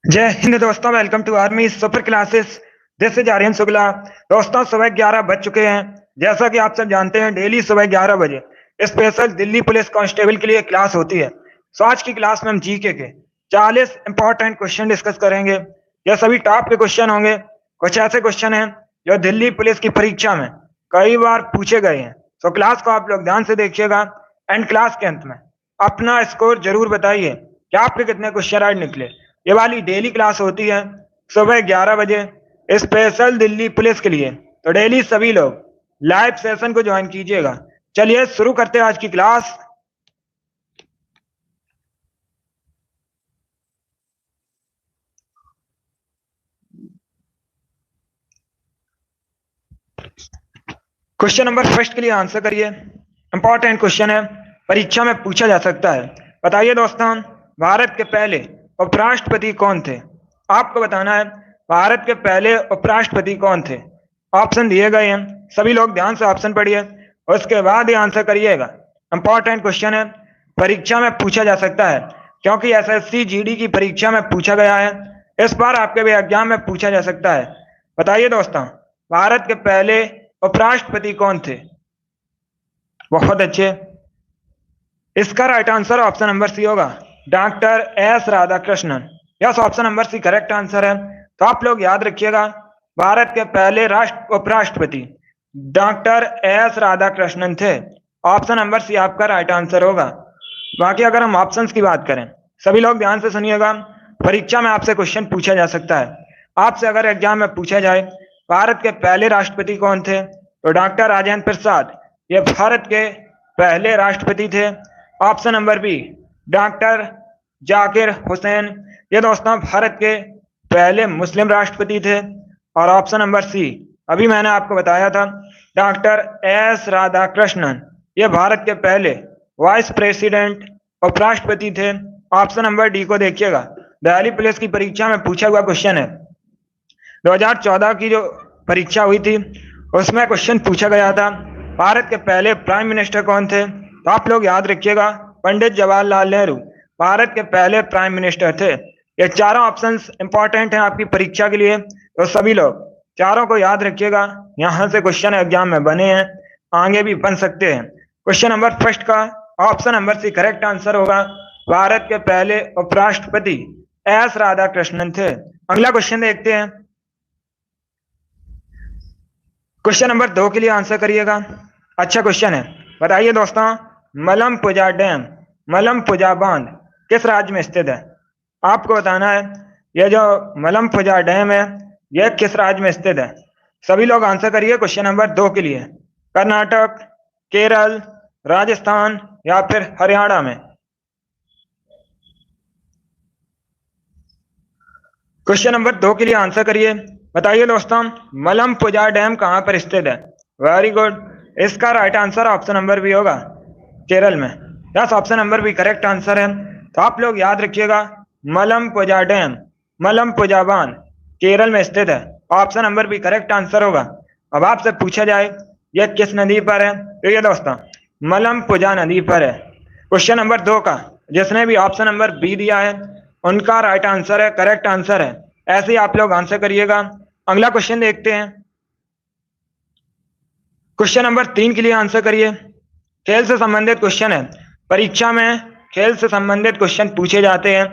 जय हिंद दोस्तों, welcome to army super classes. This is Aryan Shukla. दोस्तों, सुबह 11 बज चुके हैं। जैसा कि आप सब जानते हैं, डेली सुबह 11 बजे स्पेशल दिल्ली पुलिस कांस्टेबल के लिए क्लास होती है। सो आज की क्लास में हम जीके के 40 इंपॉर्टेंट क्वेश्चन डिस्कस करेंगे। यह सभी टॉप के क्वेश्चन होंगे। कुछ ऐसे क्वेश्चन हैं जो दिल्ली पुलिस की परीक्षा में कई बार पूछे गए हैं। सो क्लास को आप लोग ध्यान से देखिएगा एंड क्लास के अंत में अपना स्कोर जरूर बताइए कि आपके कितने क्वेश्चन आज निकले। ये वाली डेली क्लास होती है सुबह 11 बजे स्पेशल दिल्ली पुलिस के लिए। तो डेली सभी लोग लाइव सेशन को ज्वाइन कीजिएगा। चलिए शुरू करते हैं आज की क्लास। क्वेश्चन नंबर फर्स्ट के लिए आंसर करिए। इंपॉर्टेंट क्वेश्चन है, परीक्षा में पूछा जा सकता है। बताइए दोस्तों, भारत के पहले उपराष्ट्रपति कौन थे? आपको बताना है भारत के पहले उपराष्ट्रपति कौन थे। ऑप्शन दिए गए हैं, सभी लोग ध्यान से ऑप्शन पढ़िए और उसके बाद ही आंसर करिएगा। इंपॉर्टेंट क्वेश्चन है, परीक्षा में पूछा जा सकता है क्योंकि एसएससी जीडी की परीक्षा में पूछा गया है। इस बार आपके भी एग्जाम में पूछा जा सकता है। बताइए दोस्तों, भारत के पहले उपराष्ट्रपति कौन थे? बहुत अच्छे। इसका right answer option number C होगा, doctor S Radhakrishnan. Yes, option number C correct answer है। तो आप लोग याद रखिएगा, भारत के पहले उपराष्ट्रपति डॉक्टर एस राधाकृष्णन थे। ऑप्शन नंबर सी आपका राइट आंसर होगा। बाकी अगर हम ऑप्शंस की बात करें, सभी लोग ध्यान से सुनिएगा, परीक्षा में आपसे क्वेश्चन पूछा जा सकता है। आपसे अगर एग्जाम में पूछा जाए भारत के पहले राष्ट्रपति कौन थे, तो डॉक्टर राजेंद्र प्रसाद ये भारत के पहले राष्ट्रपति थे। Option number B doctor Zakir Hussain ये दोस्तों भारत के पहले मुस्लिम राष्ट्रपति थे। और ऑप्शन नंबर सी अभी मैंने आपको बताया था, डॉक्टर एस राधाकृष्णन ये भारत के पहले वाइस प्रेसिडेंट उपराष्ट्रपति थे। ऑप्शन नंबर डी को देखिएगा, दिल्ली पुलिस की परीक्षा में पूछा हुआ क्वेश्चन है। 2014 की जो परीक्षा हुई थी उसमें क्वेश्चन पूछा गया था, भारत के पहले प्राइम मिनिस्टर कौन थे? तो आप लोग याद रखिएगा, पंडित जवाहरलाल नेहरू भारत के पहले प्राइम मिनिस्टर थे। ये चारों ऑप्शंस इंपॉर्टेंट हैं आपकी परीक्षा के लिए, तो सभी लोग चारों को याद रखिएगा। यहाँ से क्वेश्चन एग्जाम में बने हैं, आगे भी बन सकते हैं। क्वेश्चन नंबर फर्स्ट का option number C correct answer होगा, भारत के पहले उपराष्ट्रपति एस राधाकृष्णन थे। अगला क्वेश्चन देखते हैं। क्वेश्चन नंबर 2 के लिए आंसर करिएगा। अच्छा क्वेश्चन है, बताइए दोस्तों, मलमपुजा डैम मलमपुजा बांध किस राज्य में स्थित है? आपको बताना है यह जो मलमपुजा डैम है यह किस राज्य में स्थित है। सभी लोग आंसर करिए क्वेश्चन नंबर 2 के लिए। कर्नाटक, केरल, राजस्थान या फिर हरियाणा में? क्वेश्चन नंबर 2 के लिए आंसर करिए। बताइए दोस्तों, मलमपुजा डैम कहां पर स्थित है? वेरी गुड, इसका right answer option number B होगा, केरल में। Yes, option number B correct answer है। तो आप लोग याद रखिएगा, मलमपुजा डैम मलमपुजा बांध केरल में स्थित है। Option number B correct answer होगा। अब आपसे पूछा जाए यह किस नदी पर है, तो ये दोस्तों मलमपुजा नदी पर है। क्वेश्चन नंबर 2 का जिसने भी ऑप्शन नंबर बी दिया है उनका राइट आंसर है, करेक्ट आंसर है। ऐसे ही आप लोग आंसर करिएगा। अगला क्वेश्चन देखते हैं। क्वेश्चन नंबर 3 के लिए आंसर करिए। खेल से संबंधित क्वेश्चन है, परीक्षा में खेल से संबंधित क्वेश्चन पूछे जाते हैं।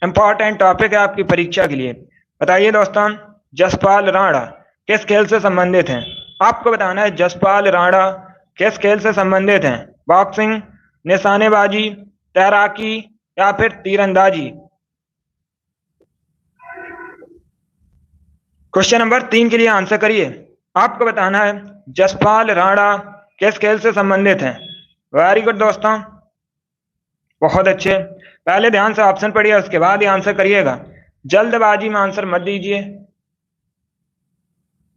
इंपॉर्टेंट टॉपिक है आपकी परीक्षा के लिए। बताइए दोस्तों, जसपाल राणा किस खेल से संबंधित हैं? आपको बताना है जसपाल राणा किस खेल से संबंधित हैं। बॉक्सिंग, निशानेबाजी, तैराकी या फिर तीरंदाजी? क्वेश्चन नंबर 3 के लिए आंसर करिए। आपको बताना है जसपाल राणा किस खेल से संबंधित हैं। वेरी गुड दोस्तों, बहुत अच्छे। पहले ध्यान से ऑप्शन पढ़िए, उसके बाद ही आंसर करिएगा। जल्दबाजी में आंसर मत दीजिए।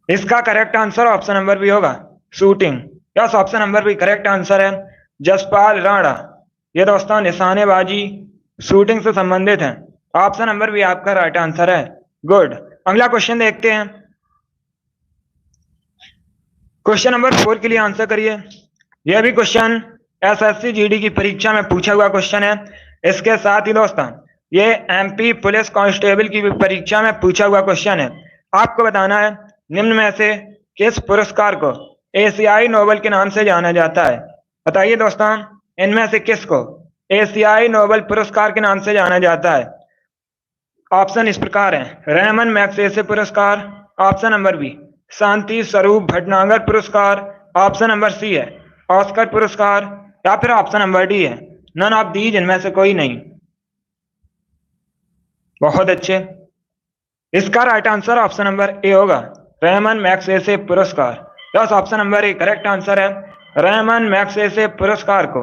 इसका correct answer option number B होगा, shooting. Yes, option number B correct answer है। जसपाल राणा ये दोस्तों निशानेबाजी शूटिंग से संबंधित है। ऑप्शन नंबर बी आपका राइट आंसर है। गुड। अगला क्वेश्चन देखते हैं। क्वेश्चन नंबर 4 के लिए आंसर करिए। यह भी क्वेश्चन एसएससी जीडी की परीक्षा में पूछा हुआ क्वेश्चन है। इसके साथ ही दोस्तों ये एमपी पुलिस कांस्टेबल की परीक्षा में पूछा हुआ क्वेश्चन है। आपको बताना है निम्न में से किस पुरस्कार को एशियाई नोबेल के नाम से जाना जाता है। बताइए दोस्तों, इनमें से किसको एशियाई नोबेल पुरस्कार के नाम से जाना जाता है। ऑप्शन इस प्रकार है, रेमन मैग्सेसे पुरस्कार, option number B Shanti Swarup Bhatnagar पुरस्कार, ऑप्शन नंबर सी है ऑस्कर पुरस्कार, या फिर ऑप्शन नंबर डी है नन ऑफ दीज, इनमें से कोई नहीं। बहुत अच्छे, इसका right answer option number A होगा, रेमन मैग्सेसे पुरस्कार। Yes, option number A correct answer है। रेमन मैग्सेसे पुरस्कार को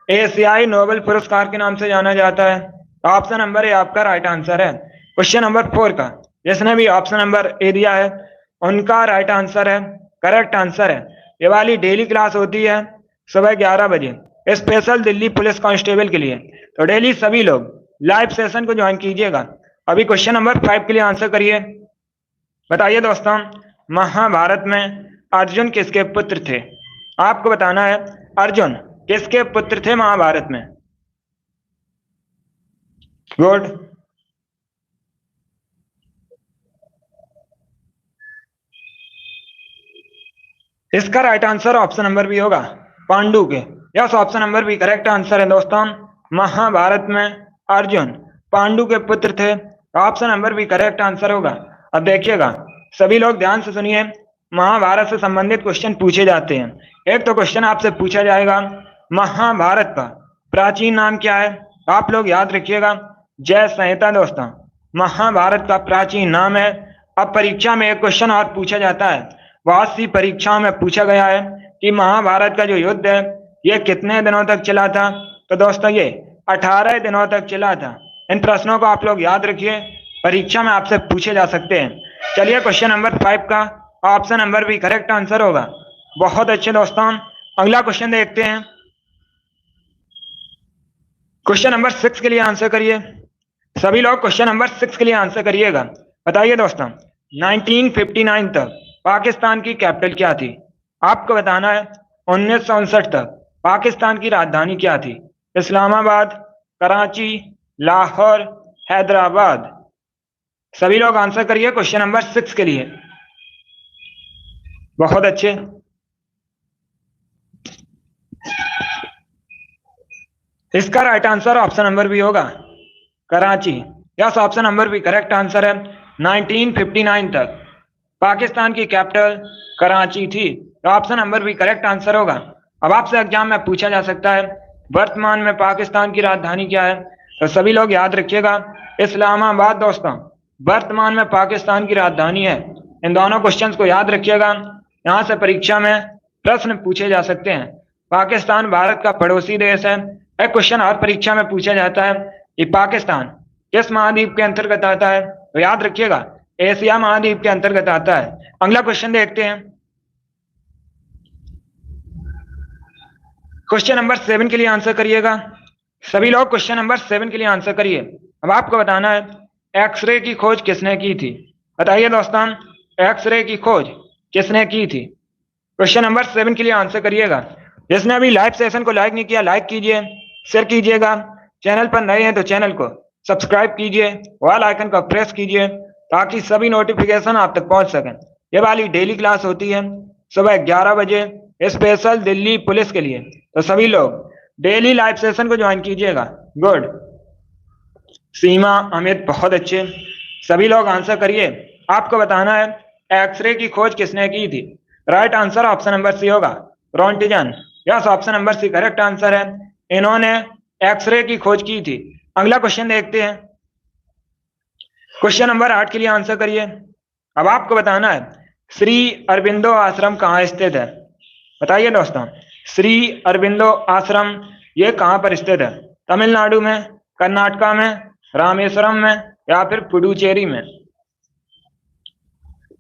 एशियाई नोबेल पुरस्कार के नाम से जाना जाता है। ऑप्शन नंबर ए आपका राइट आंसर है। क्वेश्चन नंबर 4 का जिसने भी ऑप्शन नंबर ए दिया है उनका राइट आंसर है, करेक्ट आंसर है। ये वाली डेली क्लास होती है सुबह 11 बजे स्पेशल दिल्ली पुलिस कांस्टेबल के लिए, तो डेली सभी लोग लाइव सेशन को ज्वाइन कीजिएगा। अभी क्वेश्चन नंबर 5 के लिए आंसर करिए। बताइए दोस्तों, महाभारत में अर्जुन किसके पुत्र थे। आपको बताना है अर्जुन किसके पुत्र थे महाभारत में। गुड, इसका right answer option number B होगा, पांडु के। Yes, option number B correct answer है दोस्तों। महाभारत में अर्जुन पांडु के पुत्र थे, option number B correct answer होगा। अब देखिएगा, सभी लोग ध्यान से सुनिए, महाभारत से संबंधित क्वेश्चन पूछे जाते हैं। एक तो क्वेश्चन आपसे पूछा जाएगा महाभारत का प्राचीन नाम क्या है। आप लोग याद रखिएगा, जय संहिता दोस्तों महाभारत का प्राचीन नाम है। अब परीक्षा में एक क्वेश्चन और पूछा जाता है, बहुत सी परीक्षाओं में पूछा गया है कि महाभारत का जो युद्ध है ये कितने दिनों तक चला था। तो दोस्तों ये 18 दिनों तक चला था। इन प्रश्नों को आप लोग याद रखिए, परीक्षा में आपसे पूछे जा सकते हैं। चलिए क्वेश्चन नंबर 5 का option number B correct answer होगा। बहुत अच्छे दोस्तों, अगला क्वेश्चन देखते हैं। क्वेश्चन नंबर 6 के लिए आंसर करिए। सभी लोग क्वेश्चन नंबर 6 के लिए आंसर करिएगा। बताइए दोस्तों, 1959 तक पाकिस्तान की कैपिटल क्या थी। आपको बताना है 1959 तक पाकिस्तान की राजधानी क्या थी। इस्लामाबाद, कराची, लाहौर, हैदराबाद। सभी लोग आंसर करिए क्वेश्चन नंबर 6 के लिए। बहुत अच्छे, इसका right answer option number B होगा, Karachi. Yes, option number B correct answer है। 1959 तक पाकिस्तान की कैपिटल कराची थी, तो option number B correct answer होगा। अब आपसे एग्जाम में पूछा जा सकता है वर्तमान में पाकिस्तान की राजधानी क्या है, तो सभी लोग याद रखिएगा इस्लामाबाद दोस्तों वर्तमान में पाकिस्तान की राजधानी है। इन दोनों क्वेश्चंस को याद रखिएगा, यहाँ से परीक्षा में प्रश्न पूछे जा सकते हैं। पाकिस्तान भारत का पड़ोसी देश है। एक क्वेश्चन और परीक्षा में पूछा जाता है कि पाकिस्तान किस महाद्वीप के अंतर्गत आता है, तो याद रखिएगा एशिया महाद्वीप के अंतर्गत आता है। अगला क्वेश्चन देखते हैं। क्वेश्चन नंबर 7 के लिए आंसर करिएगा। सभी लोग क्वेश्चन नंबर 7 के लिए आंसर करिए। अब आपको बताना है एक्सरे की खोज किसने की थी। बताइए दोस्तों, एक्सरे की खोज किसने की थी। क्वेश्चन नंबर 7 के लिए आंसर करिएगा। जिसने अभी लाइव सेशन को लाइक नहीं किया, लाइक कीजिए, शेयर कीजिएगा। चैनल पर नए हैं तो चैनल को सब्सक्राइब कीजिए, ऑल आइकन को प्रेस कीजिए ताकि सभी नोटिफिकेशन आप तक पहुंच सकें। ये वाली डेली क्लास होती है सुबह 11 बजे स्पेशल दिल्ली पुलिस के लिए, तो सभी लोग डेली लाइव सेशन को ज्वाइन कीजिएगा। गुड, सीमा, अमित, बहुत अच्छे। सभी लोग आंसर करिए। आपको बताना है एक्सरे की खोज किसने की थी। Right answer option number C होगा, Roentgen. Yes, option number C correct answer है। इन्होंने एक्सरे की खोज की थी। अगला क्वेश्चन देखते हैं। क्वेश्चन नंबर 8 के लिए आंसर करिए। अब आपको बताना है श्री अरबिंदो आश्रम कहाँ स्थित है। बताइए दोस्तों, श्री अरबिंदो आश्रम ये कहाँ पर स्थित है। तमिलनाडु में, कर्नाटका में, रामेश्वरम में, या फिर पुडुचेरी में।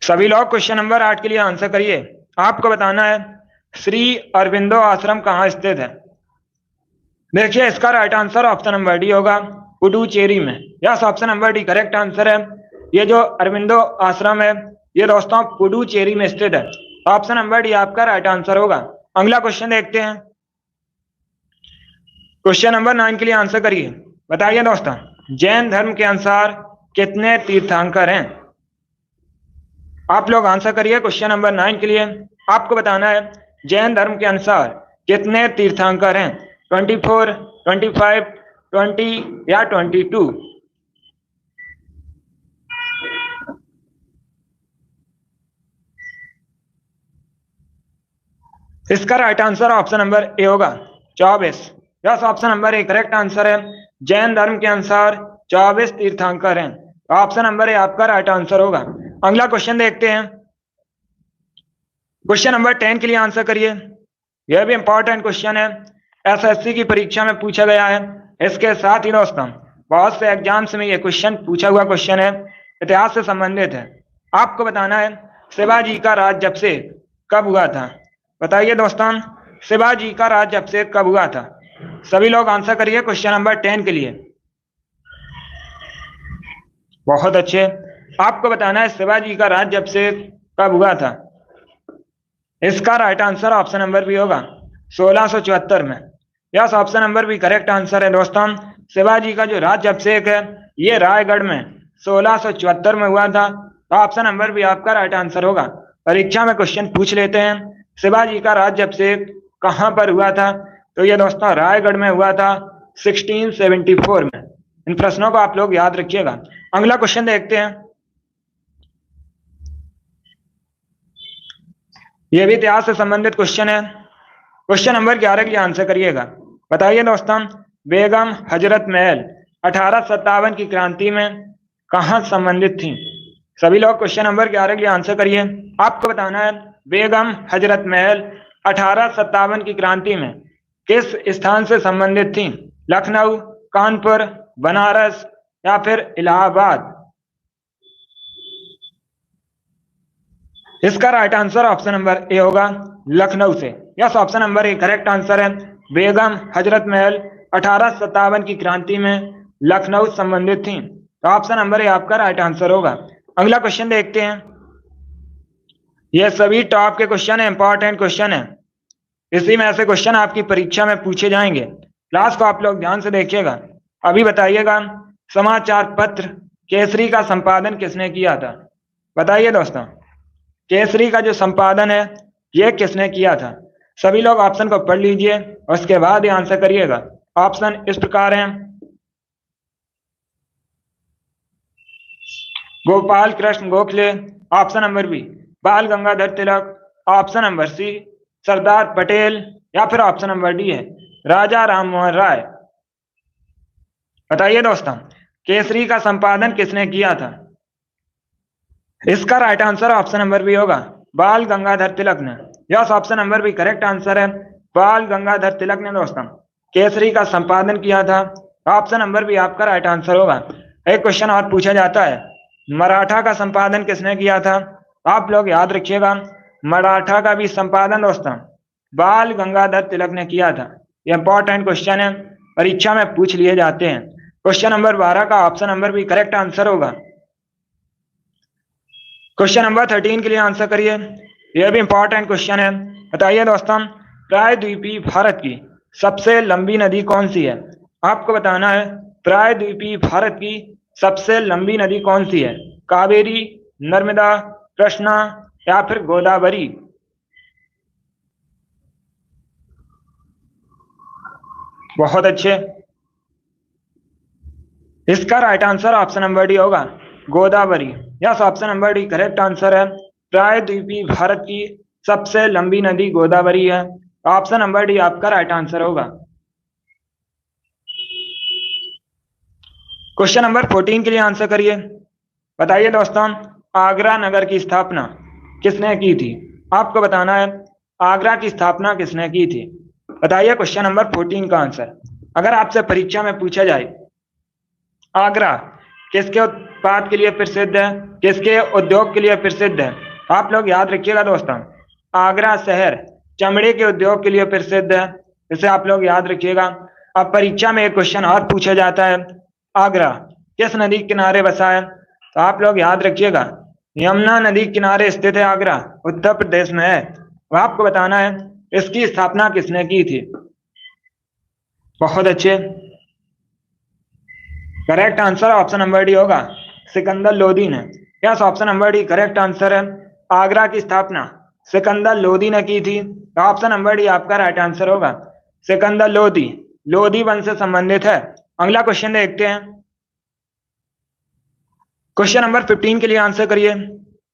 सभी लोग क्वेश्चन नंबर 8 के लिए आंसर करिए। आपको बताना है श्री अरबिंदो आश्रम कहाँ स्थित है। देखिए, इसका right answer option number D होगा, पुडुचेरी में। Yes, option number D correct answer है। ये जो अरबिंदो आश्रम है ये दोस्तों पुडुचेरी में स्थित है। ऑप्शन नंबर डी आपका राइट आंसर होगा। अगला क्वेश्चन देखते हैं। क्वेश्चन नंबर 9 के लिए आंसर करिए। बताइए दोस्तों, जैन धर्म के अनुसार कितने तीर्थंकर हैं? आप लोग आंसर करिए क्वेश्चन नंबर 9 के लिए। आपको बताना है जैन धर्म के अनुसार कितने तीर्थंकर हैं? 24, 25, 20 या 22? इसका right answer option number A होगा 24। Yes, option number A correct answer है। जैन धर्म के अनुसार 24 तीर्थंकर हैं। ऑप्शन नंबर ए आपका राइट आंसर होगा। अगला क्वेश्चन देखते हैं। क्वेश्चन नंबर 10 के लिए आंसर करिए। यह भी इंपॉर्टेंट क्वेश्चन है, एसएससी की परीक्षा में पूछा गया है। इसके साथ ही दोस्तों बहुत से एग्जाम्स में यह क्वेश्चन पूछा हुआ क्वेश्चन है, इतिहास से संबंधित है। आपको बताना है शिवाजी का राज्याभिषेक कब हुआ था? बताइए दोस्तों, शिवाजी का राज्याभिषेक कब हुआ था? सभी लोग आंसर करिए क्वेश्चन नंबर 10 के लिए। बहुत अच्छे। आपको बताना है शिवाजी का राज्याभिषेक कब हुआ था? इसका right answer option number B होगा 1674 में। Yes, option number B correct answer है दोस्तों। शिवाजी का जो राज्याभिषेक है ये रायगढ़ में 1674 में हुआ था। तो ऑप्शन नंबर बी आपका राइट आंसर होगा। परीक्षा में क्वेश्चन पूछ लेते हैं शिवाजी का राज्याभिषेक कहां पर हुआ था? तो ये दोस्तों रायगढ़ में हुआ था 1674 में। इन प्रश्नों को आप लोग याद रखिएगा। अगला क्वेश्चन देखते हैं। यह भी इतिहास से संबंधित क्वेश्चन है। क्वेश्चन नंबर 11 के लिए आंसर करिएगा। बताइए दोस्तों, बेगम हजरत महल 1857 की क्रांति में कहां संबंधित थी? सभी लोग क्वेश्चन नंबर 11 के लिए आंसर करिए। आपको बताना है बेगम हजरत महल 1857 की क्रांति में किस स्थान से संबंधित थी? लखनऊ, कानपुर, बनारस या फिर इलाहाबाद? इसका right answer option number A होगा लखनऊ से। Yes, option number A correct answer है। बेगम हजरत महल 1857 की क्रांति में लखनऊ संबंधित थी। तो ऑप्शन नंबर ए आपका राइट आंसर होगा। अगला क्वेश्चन देखते हैं। यह सभी टॉप के क्वेश्चन है, इंपॉर्टेंट क्वेश्चन है। इसी में ऐसे क्वेश्चन आपकी परीक्षा में पूछे जाएंगे। क्लास को आप लोग ध्यान से देखिएगा। अभी बताइएगा, समाचार पत्र केसरी का संपादन किसने किया था? बताइए दोस्तों, केसरी का जो संपादन है ये किसने किया था? सभी लोग ऑप्शन को पढ़ लीजिए और उसके बाद ही आंसर करिएगा। ऑप्शन इस प्रकार हैं: Gopal Krishna Gokhale, option number B Bal Gangadhar Tilak, option number C Sardar Patel या फिर ऑप्शन नंबर डी है राजा राम मोहन राय। बताइए दोस्तों, केसरी का संपादन किसने किया था? इसका right answer option number B होगा बाल गंगाधर तिलक ने। Yes, option number B correct answer है। बाल गंगाधर तिलक ने दोस्तों केसरी का संपादन किया था। ऑप्शन नंबर बी आपका राइट आंसर होगा। एक क्वेश्चन और पूछा जाता है, मराठा का संपादन किसने किया था? आप लोग याद रखिएगा, मराठा का भी संपादन दोस्तों बाल गंगाधर तिलक ने किया था। यह इंपॉर्टेंट क्वेश्चन है, परीक्षा में पूछ लिए जाते हैं। क्वेश्चन नंबर 12 का option number B correct answer होगा। क्वेश्चन नंबर 13 के लिए आंसर करिए। यह भी इंपॉर्टेंट क्वेश्चन है। बताइए दोस्तों, प्रायद्वीपीय भारत की सबसे लंबी नदी कौन सी है? आपको बताना है प्रायद्वीपीय भारत की सबसे लंबी नदी कौन सी है? कावेरी, नर्मदा, कृष्णा या फिर गोदावरी? बहुत अच्छे। इसका right answer option number D होगा Godavari. Yes, option number D correct answer है। प्रायद्वीपीय भारत की सबसे लंबी नदी गोदावरी है। ऑप्शन नंबर डी आपका राइट आंसर होगा। क्वेश्चन नंबर 14 के लिए आंसर करिए। बताइए दोस्तों, आगरा नगर की स्थापना किसने की थी? आपको बताना है आगरा की स्थापना किसने की थी। बताइए क्वेश्चन नंबर 14 का आंसर। अगर आपसे परीक्षा में पूछा जाए आगरा किसके उत्पाद के लिए प्रसिद्ध है, किसके उद्योग के लिए प्रसिद्ध है, आप लोग याद रखिएगा दोस्तों, आगरा शहर चमड़े के उद्योग के लिए प्रसिद्ध है। इसे आप लोग याद रखिएगा। अब परीक्षा में एक क्वेश्चन और पूछा जाता है, आगरा किस नदी किनारे बसा है? तो आप लोग याद रखिएगा, यमुना नदी किनारे स्थित है आगरा, उत्तर प्रदेश में है। वह आपको बताना है इसकी स्थापना किसने की थी। बहुत अच्छे। Correct answer option number D होगा, सिकंदर लोदी ने। Yes, option number D correct answer है। आगरा की स्थापना सिकंदर लोदी ने की थी, तो ऑप्शन नंबर डी आपका राइट आंसर होगा, सिकंदर लोदी। लोदी वंश से संबंधित है। अगला क्वेश्चन देखते हैं। क्वेश्चन नंबर 15 के लिए आंसर करिए।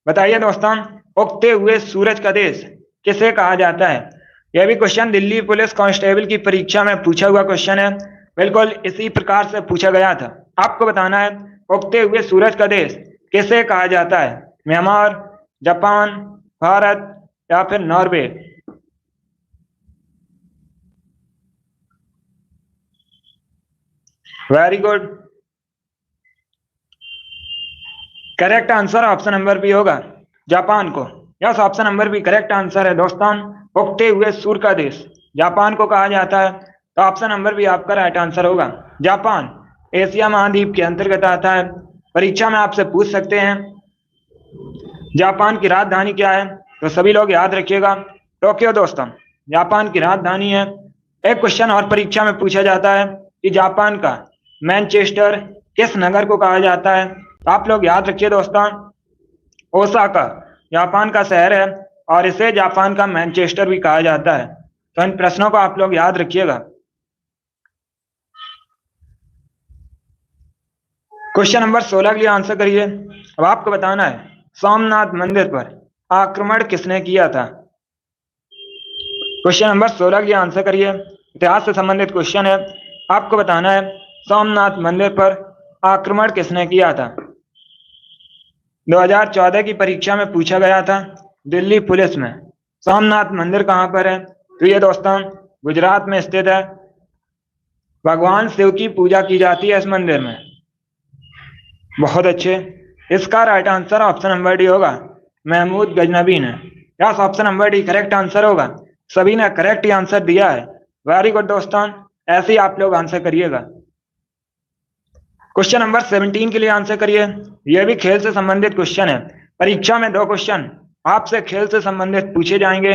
बताइए दोस्तों, उगते हुए सूरज का देश किसे कहा जाता है? यह भी क्वेश्चन दिल्ली पुलिस कांस्टेबल की परीक्षा में पूछा हुआ क्वेश्चन है। बिल्कुल इसी प्रकार से पूछा गया था। आपको बताना है उगते हुए सूरज का देश किसे कहा जाता है? म्यांमार, जापान, भारत या फिर Norway. Very good, correct answer option number B होगा, जापान को। Yes, option number B correct answer है दोस्तों। उगते हुए सूर्य का देश जापान को कहा जाता है, तो ऑप्शन नंबर बी आपका राइट आंसर होगा, जापान। एशिया महाद्वीप के अंतर्गत आता है। परीक्षा में आपसे पूछ सकते हैं जापान की राजधानी क्या है, तो सभी लोग याद रखिएगा, टोक्यो दोस्तों, जापान की राजधानी है। एक क्वेश्चन और परीक्षा में पूछा जाता है कि जापान का मैनचेस्टर किस नगर को कहा जाता है, तो आप लोग याद रखिए दोस्तों, ओसाका जापान का शहर है और इसे जापान का मैनचेस्टर भी कहा जाता है। तो इन प्रश्नों को आप लोग याद रखिएगा। क्वेश्चन नंबर 16 के लिए आंसर करिए। अब आपको बताना है सोमनाथ मंदिर पर आक्रमण किसने किया था? क्वेश्चन नंबर 16 के लिए आंसर करिए। इतिहास से संबंधित क्वेश्चन है। आपको बताना है सोमनाथ मंदिर पर आक्रमण किसने किया था? 2014 की परीक्षा में पूछा गया था दिल्ली पुलिस में। सोमनाथ मंदिर कहाँ पर है? तो ये दोस्तों गुजरात में स्थित है। भगवान शिव की पूजा की जाती है इस मंदिर में। बहुत अच्छे, इसका right answer option number D होगा, महमूद गजनबी ने। Yes, option number D correct answer होगा। सभी ने करेक्ट आंसर दिया है। वेरी गुड दोस्तों, ऐसे ही आप लोग आंसर करिएगा। क्वेश्चन नंबर 17 के लिए आंसर करिए। यह भी खेल से संबंधित क्वेश्चन है। परीक्षा में 2 क्वेश्चन आपसे खेल से संबंधित पूछे जाएंगे।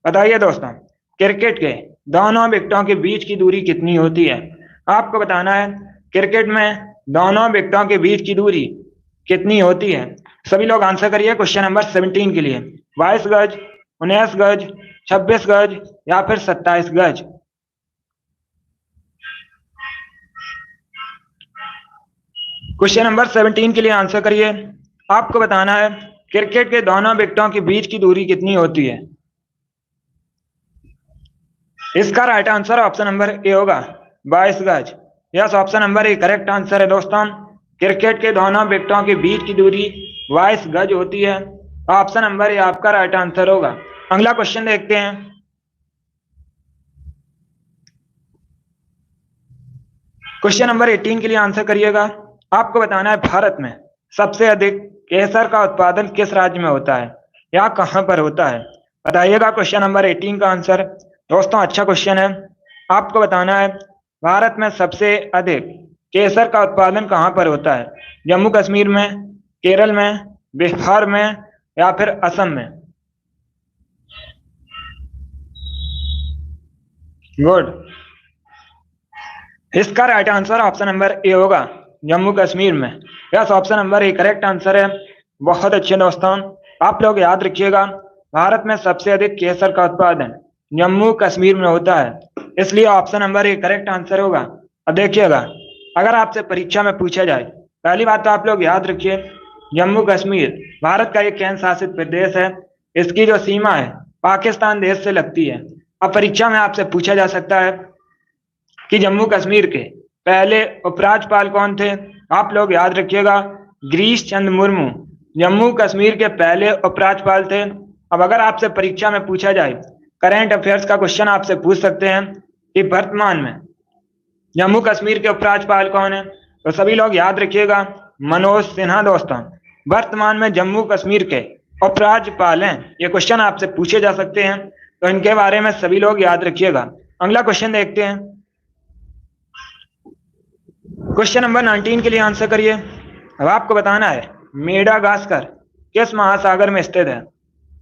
बताइए दोस्तों, क्रिकेट के दोनों विकेटों के बीच की दूरी कितनी होती है? आपको बताना है क्रिकेट में दोनों विकेटों के बीच की दूरी कितनी होती है। सभी लोग आंसर करिए क्वेश्चन नंबर 17 के लिए। 22 गज, 19 गज, 26 गज या फिर 27 गज। क्वेश्चन नंबर 17 के लिए आंसर करिए। आपको बताना है क्रिकेट के दोनों विकेटों के बीच की दूरी कितनी होती है। इसका right answer option number A होगा, 22 गज। Yes, option number A correct answer है दोस्तों। क्रिकेट के दोनों विकेटों के बीच की दूरी 22 गज होती है। ऑप्शन नंबर ए आपका राइट आंसर होगा। अगला क्वेश्चन देखते हैं। क्वेश्चन नंबर 18 के लिए आंसर करिएगा। आपको बताना है भारत में सबसे अधिक केसर का उत्पादन किस राज्य में होता है या कहां पर होता है? बताइएगा क्वेश्चन नंबर 18 का आंसर। दोस्तों अच्छा क्वेश्चन है। आपको बताना है भारत में सबसे अधिक केसर का उत्पादन कहां पर होता है? जम्मू कश्मीर में, केरल में, बिहार में या फिर असम में? गुड, इसका right answer option number A होगा, जम्मू कश्मीर में। Yes, option number A correct answer है। बहुत अच्छे दोस्तों, आप लोग याद रखिएगा भारत में सबसे अधिक केसर का उत्पादन जम्मू कश्मीर में होता है, इसलिए option number A correct answer होगा। अब देखिएगा, अगर आपसे परीक्षा में पूछा जाए, पहली बात तो आप लोग याद रखिए जम्मू कश्मीर भारत का एक केंद्र शासित प्रदेश है। इसकी जो सीमा है पाकिस्तान देश से लगती है। अब परीक्षा में आपसे पूछा जा सकता है कि जम्मू कश्मीर के पहले उपराज्यपाल कौन थे? आप लोग याद रखिएगा गिरीश चंद्र मुर्मू जम्मू कश्मीर के पहले उपराज्यपाल थे। अब अगर आपसे परीक्षा में पूछा जाए, करंट अफेयर्स का क्वेश्चन आपसे पूछ सकते हैं कि वर्तमान में जम्मू कश्मीर के उपराज्यपाल कौन है, तो सभी लोग याद रखिएगा मनोज सिन्हा दोस्तों वर्तमान में जम्मू कश्मीर के उपराज्यपाल हैं। ये क्वेश्चन आपसे पूछे जा सकते हैं, तो इनके बारे में सभी लोग याद रखिएगा। अगला क्वेश्चन देखते हैं। क्वेश्चन नंबर 19 के लिए आंसर करिए। अब आपको बताना है मेडागास्कर किस महासागर में स्थित है?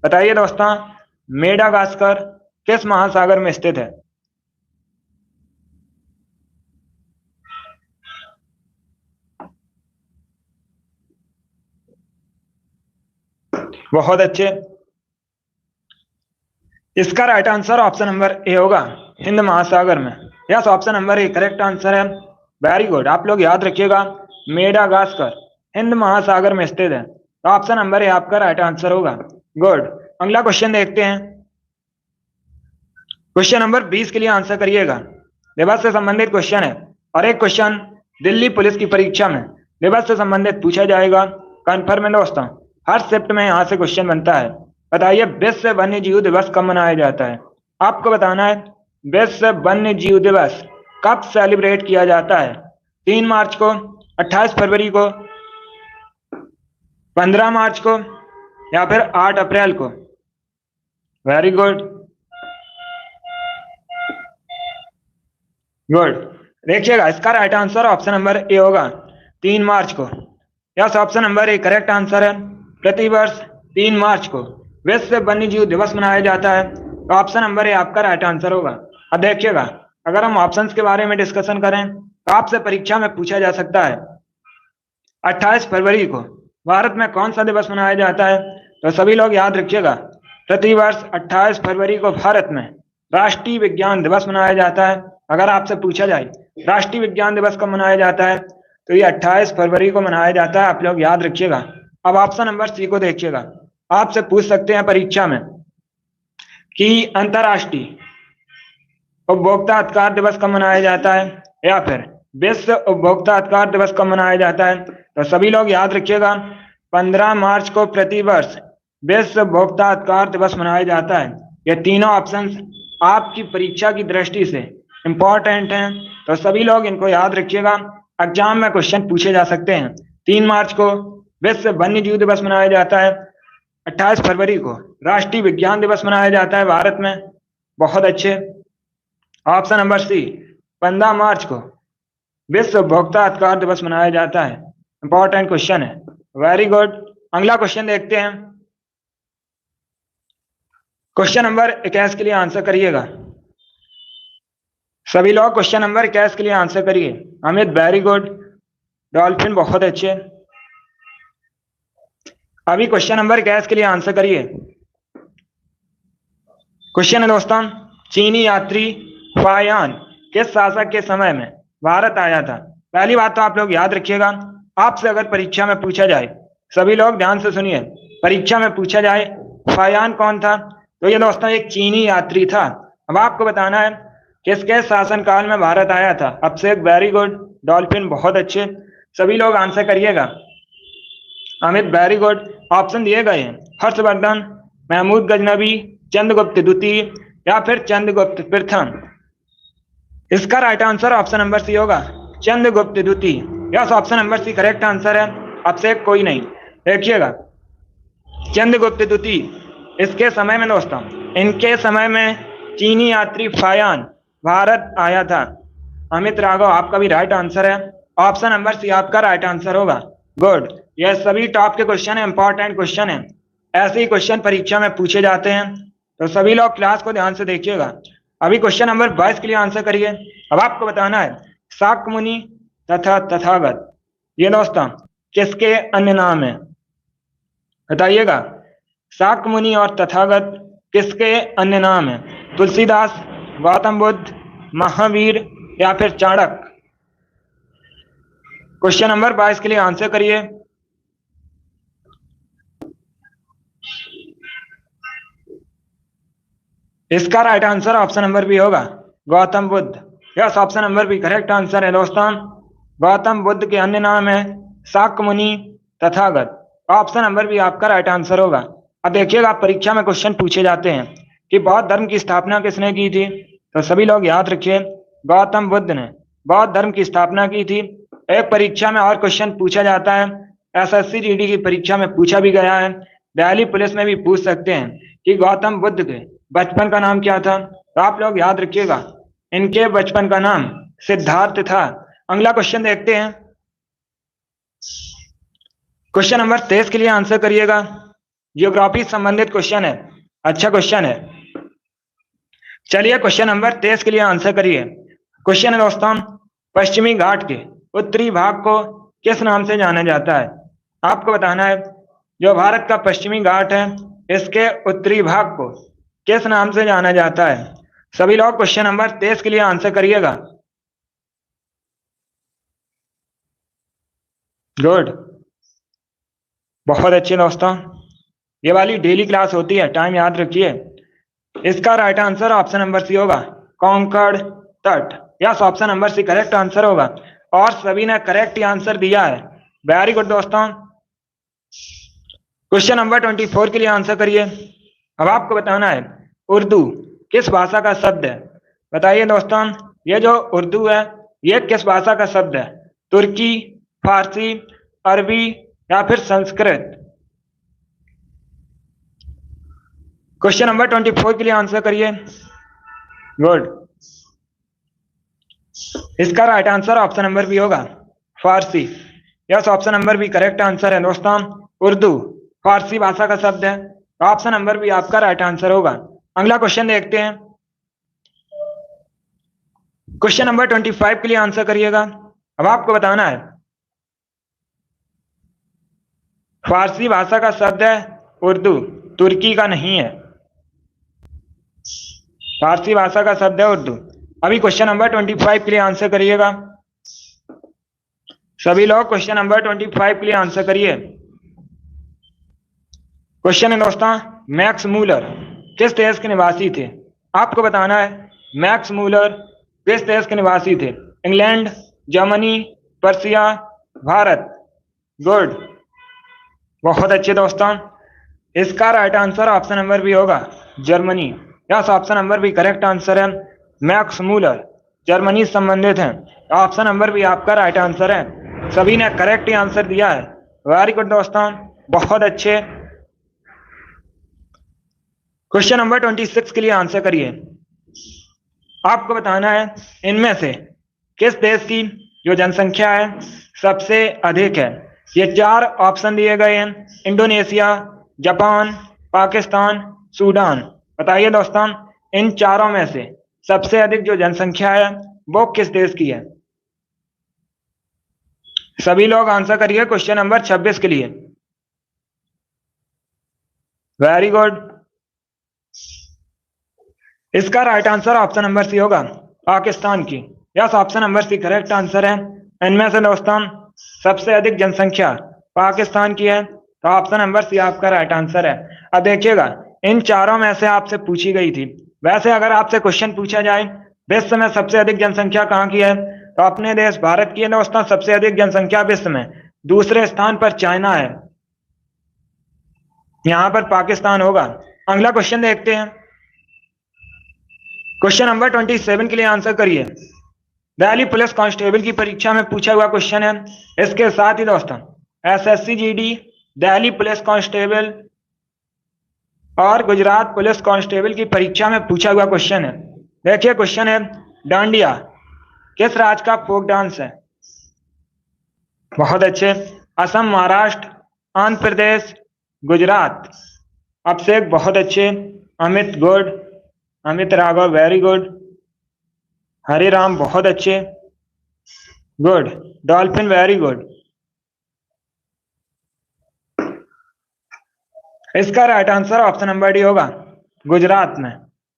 बताइए दोस्तों, मेडागास्कर किस महासागर में स्थित है? बहुत अच्छे। इसका right answer option number A होगा, हिंद महासागर में। Yes, option number A correct answer है। वेरी गुड, आप लोग याद रखिएगा, मेडागास्कर हिंद महासागर में स्थित है, तो ऑप्शन नंबर ए आपका राइट आंसर होगा। गुड, अगला क्वेश्चन देखते हैं। क्वेश्चन नंबर 20 के लिए आंसर करिएगा। दिवस से संबंधित क्वेश्चन है और एक क्वेश्चन दिल्ली पुलिस की परीक्षा में दिवस से संबंधित पूछा जाएगा। कन्फर्म है दोस्तों, हर शिफ्ट में यहाँ से क्वेश्चन बनता है। बताइए, विश्व वन्य जीव दिवस कब मनाया जाता है? आपको बताना है विश्व वन्य जीव दिवस कब सेलिब्रेट किया जाता है। 3 मार्च को, 28 फरवरी को, 15 मार्च को या फिर 8 अप्रैल को? Very good, good. देखिएगा, इसका right answer option number A होगा, 3 मार्च को। Yes, option number A correct answer है। प्रतिवर्ष 3 मार्च को विश्व वन्य जीव दिवस मनाया जाता है, तो ऑप्शन नंबर ए आपका राइट आंसर होगा। अब देखिएगा, अगर हम ऑप्शंस के बारे में डिस्कशन करें तो आपसे परीक्षा में पूछा जा सकता है 28 फरवरी को भारत में कौन सा दिवस मनाया जाता है? तो सभी लोग याद रखिएगा, प्रतिवर्ष 28 फरवरी को भारत में राष्ट्रीय विज्ञान दिवस मनाया जाता है। अगर आपसे पूछा जाए राष्ट्रीय विज्ञान दिवस कब मनाया जाता है, तो ये 28 फरवरी को मनाया जाता है, आप लोग याद रखिएगा। अब ऑप्शन नंबर सी को देखिएगा, आपसे पूछ सकते हैं परीक्षा में कि अंतर्राष्ट्रीय उपभोक्ता अधिकार दिवस कब मनाया जाता है या फिर विश्व उपभोक्ता अधिकार दिवस कब मनाया जाता है। तो सभी लोग याद रखिएगा, 15 मार्च को प्रतिवर्ष विश्व उपभोक्ता अधिकार दिवस मनाया जाता है। ये तीनों ऑप्शंस आपकी परीक्षा की दृष्टि से इंपॉर्टेंट हैं, तो सभी लोग इनको याद रखिएगा, एग्जाम में क्वेश्चन पूछे जा सकते हैं। 3 मार्च को विश्व वन्य जीव दिवस मनाया जाता है, 28 फरवरी को राष्ट्रीय विज्ञान दिवस मनाया जाता है भारत में। बहुत अच्छे। ऑप्शन नंबर सी, 15 मार्च को विश्व उपभोक्ता अधिकार दिवस मनाया जाता है। इंपॉर्टेंट क्वेश्चन है। वेरी गुड, अगला क्वेश्चन देखते हैं। क्वेश्चन नंबर 21 के लिए आंसर करिएगा। सभी लोग क्वेश्चन नंबर 21 के लिए आंसर करिए। अमित वेरी गुड, डॉल्फिन बहुत अच्छे। अभी क्वेश्चन नंबर 21 के लिए आंसर करिए। क्वेश्चन है दोस्तों, चीनी यात्री फायान किस शासक के समय में भारत आया था? पहली बात तो आप लोग याद रखिएगा, आपसे अगर परीक्षा में पूछा जाए, सभी लोग ध्यान से सुनिए, परीक्षा में पूछा जाए फायान कौन था, तो ये दोस्तों एक चीनी यात्री था। अब आपको बताना है किसके शासनकाल में भारत आया था। अब से वेरी गुड, डॉल्फिन बहुत अच्छे। सभी लोग आंसर करिएगा। अमित वेरी गुड, ऑप्शन दिए गए हैं, हर्षवर्धन, महमूद गजनबी, चंद्रगुप्त द्वितीय या फिर चंद्रगुप्त प्रथम। इसका right answer option number C होगा, चंद्रगुप्त द्वितीय। Yes, option number C correct answer है। अब से कोई नहीं, देखिएगा, चंद्रगुप्त द्वितीय इसके समय में दोस्तों, इनके समय में चीनी यात्री फायान भारत आया था। अमित राघव, आपका भी राइट आंसर है। ऑप्शन नंबर सी आपका राइट आंसर होगा। गुड, यह सभी टॉप के क्वेश्चन है, इंपॉर्टेंट क्वेश्चन है, ऐसे ही क्वेश्चन परीक्षा में पूछे जाते हैं, तो सभी लोग क्लास को ध्यान से देखिएगा। अभी क्वेश्चन नंबर 22 के लिए आंसर करिए। अब आपको बताना है शाक्य मुनि तथा तथागत, ये दोस्तों किसके अन्य नाम है? बताइएगा, शाक्य मुनि और तथागत किसके अन्य नाम है? तुलसीदास, गौतम बुद्ध, महावीर या फिर चाणक्य? क्वेश्चन नंबर 22 के लिए आंसर करिए। इसका right answer option number B होगा, Gautam Buddha. Yes, option number B correct answer है दोस्तों। गौतम बुद्ध के अन्य नाम है शाक्य मुनि, तथागत। ऑप्शन नंबर बी आपका राइट आंसर होगा। अब देखिएगा, परीक्षा में क्वेश्चन पूछे जाते हैं कि बौद्ध धर्म की स्थापना किसने की थी, तो सभी लोग याद रखिए, गौतम बुद्ध ने बौद्ध धर्म की स्थापना की थी। एक परीक्षा में और क्वेश्चन पूछा जाता है, एसएससी जीडी की परीक्षा में पूछा भी गया है, दिल्ली पुलिस में भी पूछ सकते हैं कि गौतम बुद्ध के बचपन का नाम क्या था, तो आप लोग याद रखिएगा, इनके बचपन का नाम सिद्धार्थ था। अगला क्वेश्चन देखते हैं। क्वेश्चन नंबर 23 के लिए आंसर करिएगा। जियोग्राफी संबंधित क्वेश्चन है, अच्छा क्वेश्चन है। चलिए क्वेश्चन नंबर 23 के लिए आंसर करिए। क्वेश्चन है दोस्तों, पश्चिमी घाट के उत्तरी भाग को किस नाम से जाना जाता है? आपको बताना है जो भारत का पश्चिमी घाट है, इसके उत्तरी भाग को किस नाम से जाना जाता है? सभी लोग क्वेश्चन नंबर 23 के लिए आंसर करिएगा। गुड, बहुत अच्छे दोस्तों। ये वाली डेली क्लास होती है, टाइम याद रखिए। इसका right answer option number C होगा, कॉन्कर्ड तट। Yes, option number C correct answer होगा और सभी ने करेक्ट आंसर दिया है। वेरी गुड दोस्तों। क्वेश्चन नंबर 24 के लिए आंसर करिए। अब आपको बताना है उर्दू किस भाषा का शब्द है। बताइए दोस्तों, ये जो उर्दू है ये किस भाषा का शब्द है? तुर्की, फारसी, अरबी या फिर संस्कृत? क्वेश्चन नंबर 24 के लिए आंसर करिए। गुड, इसका right answer option number B होगा, Farsi. Yes, option number B correct answer है दोस्तों। उर्दू फारसी भाषा का शब्द है, ऑप्शन नंबर बी आपका राइट आंसर होगा। अगला क्वेश्चन देखते हैं। क्वेश्चन नंबर 25 के लिए आंसर करिएगा। अब आपको बताना है फारसी भाषा का शब्द है उर्दू, तुर्की का नहीं है। फारसी भाषा का शब्द है उर्दू। अभी क्वेश्चन नंबर 25 के लिए आंसर करिएगा। सभी लोग क्वेश्चन नंबर 25 के लिए आंसर करिए। क्वेश्चन है दोस्तों, मैक्स मूलर किस देश के निवासी थे? आपको बताना है मैक्स मूलर किस देश के निवासी थे? England, Germany, Persia, Bharat? Good, बहुत अच्छे दोस्तों। इसका right answer option number B होगा, Germany. Yes, option number B correct answer है। मैक्स मूलर जर्मनी से संबंधित हैं। ऑप्शन नंबर बी आपका राइट आंसर है। सभी ने करेक्ट आंसर दिया है। वेरी गुड दोस्तों, बहुत अच्छे। क्वेश्चन नंबर 26 के लिए आंसर करिए। आपको बताना है इनमें से किस देश की जो जनसंख्या है सबसे अधिक है। ये 4 ऑप्शन दिए गए हैं, इंडोनेशिया, जापान, पाकिस्तान, सूडान। बताइए दोस्तों, इन चारों में से सबसे अधिक जो जनसंख्या है वो किस देश की है? सभी लोग आंसर करिए क्वेश्चन नंबर 26 के लिए। वेरी गुड, इसका right answer option number C होगा, पाकिस्तान की। Yes, option number C correct answer है। इनमें से दोस्तों सबसे अधिक जनसंख्या पाकिस्तान की है, तो ऑप्शन नंबर सी आपका राइट आंसर है। अब देखिएगा, इन चारों में से आपसे पूछी गई थी। वैसे अगर आपसे क्वेश्चन पूछा जाए विश्व में सबसे अधिक जनसंख्या कहाँ की है, तो अपने देश भारत की है दोस्तों सबसे अधिक जनसंख्या विश्व में। दूसरे स्थान पर चाइना है, यहां पर पाकिस्तान होगा। अगला क्वेश्चन देखते हैं। क्वेश्चन नंबर 27 के लिए आंसर करिए। दिल्ली पुलिस कांस्टेबल की परीक्षा में पूछा हुआ क्वेश्चन है। इसके साथ ही दोस्तों SSC GD, Delhi police constable और गुजरात पुलिस कांस्टेबल की परीक्षा में पूछा हुआ क्वेश्चन है। देखिए क्वेश्चन है, डांडिया किस राज्य का फोक डांस है? बहुत अच्छे, असम, महाराष्ट्र, आंध्र प्रदेश, गुजरात। अभिषेक बहुत अच्छे, Amit good, Amit Raghav very good, Hare Ram बहुत अच्छे, गुड, डॉल्फिन वेरी गुड। इसका right answer option number D होगा, गुजरात में।